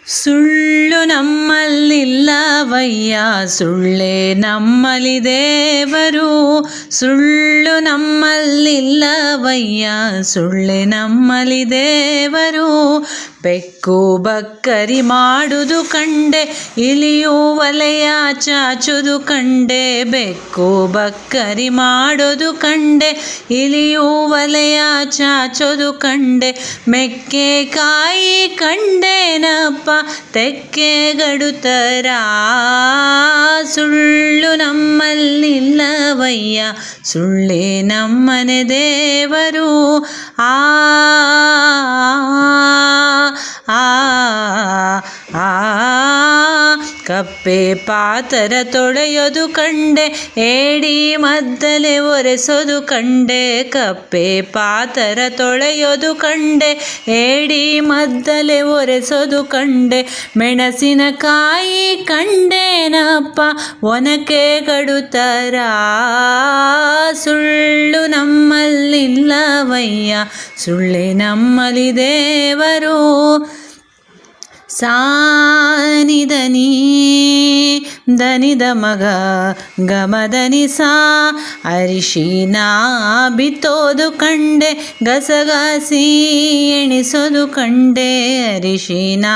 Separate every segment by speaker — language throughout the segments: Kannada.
Speaker 1: ಸುಳ್ಳು ನಮ್ಮಲ್ಲಿಲ್ಲವಯ್ಯ, ಸುಳ್ಳೇ ನಮ್ಮಲ್ಲಿ ದೇವರು. ಸುಳ್ಳು ನಮ್ಮಲ್ಲಿಲ್ಲವಯ್ಯ, ಸುಳ್ಳೇ ನಮ್ಮಲ್ಲಿ ದೇವರು. ಬೆಕ್ಕು ಬಕ್ಕರಿ ಮಾಡುವುದು ಕಂಡೆ, ಇಲಿಯು ವಲೆಯ ಚಾಚುವುದು ಕಂಡೆ. ಬೆಕ್ಕು ಬಕ್ಕರಿ ಮಾಡೋದು ಕಂಡೆ, ಇಲಿಯು ವಲೆಯ ಚಾಚೋದು ಕಂಡೆ. ಮೆಕ್ಕೆಕಾಯಿ ಕಂಡೇನಪ್ಪ, ತೆಕ್ಕೆ ಗಡುತರ. ಸುಳ್ಳು ನಮ್ಮಲ್ಲಿಲ್ಲವಯ್ಯ, ಸುಳ್ಳೇ ನಮ್ಮನೆ ದೇವರು. ಆ ಆ ಆ ಕಪ್ಪೆ ಪಾತರ ತೊಳೆಯೋದು ಕಂಡೆ, ಏಡಿ ಮದ್ದಲೆ ಒರೆಸೋದು ಕಂಡೆ. ಕಪ್ಪೆ ಪಾತರ ತೊಳೆಯೋದು ಕಂಡೆ, ಏಡಿ ಮದ್ದಲೆ ಒರೆಸೋದು ಕಂಡೆ. ಮೆಣಸಿನಕಾಯಿ ಕಂಡೇನಪ್ಪ, ಒನಕೆ ಗಡುತರ. ಸುಳ್ಳು ನಮ್ಮಲ್ಲಿಲ್ಲವಯ್ಯ, ಸುಳ್ಳೇ ನಮ್ಮಲ್ಲಿ ದೇವರು. ಸಾನಿದನಿ ದನಿದ ಮಗ ಗಮದನಿ ಸಾ, ಅರಿಶಿನ ಬಿತ್ತೋದು ಕಂಡೆ, ಗಸಗಸಿ ಎಣಿಸೋದು ಕಂಡೆ. ಅರಿಶಿನ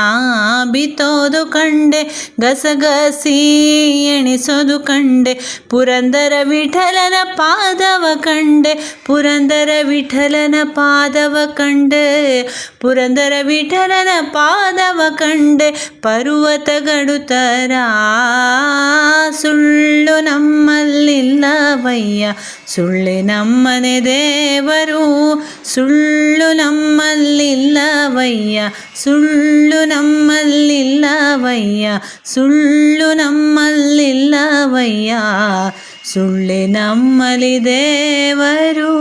Speaker 1: ಬಿತ್ತೋದು ಕಂಡೆ, ಗಸಗಸಿ ಎಣಿಸೋದು ಕಂಡೆ. ಪುರಂದರ ವಿಠಲನ ಪಾದವ ಕಂಡೆ, ಪುರಂದರ ವಿಠಲನ ಪಾದವ ಕಂಡೆ. ಪುರಂದರ ವಿಠಲನ ಪಾದವ ಕಂಡೆ, ಪರ್ವತ ಗಡುತರ. ಸುಳ್ಳು ನಮ್ಮಲ್ಲಿಲ್ಲವಯ್ಯ, ಸುಳ್ಳೇ ನಮ್ಮನೆ ದೇವರು. ಸುಳ್ಳು ನಮ್ಮಲ್ಲಿಲ್ಲವಯ್ಯ, ಸುಳ್ಳು ನಮ್ಮಲ್ಲಿಲ್ಲವಯ್ಯ, ಸುಳ್ಳು ನಮ್ಮಲ್ಲಿಲ್ಲವಯ್ಯ, ಸುಳ್ಳೇ ನಮ್ಮಲ್ಲಿ ದೇವರು.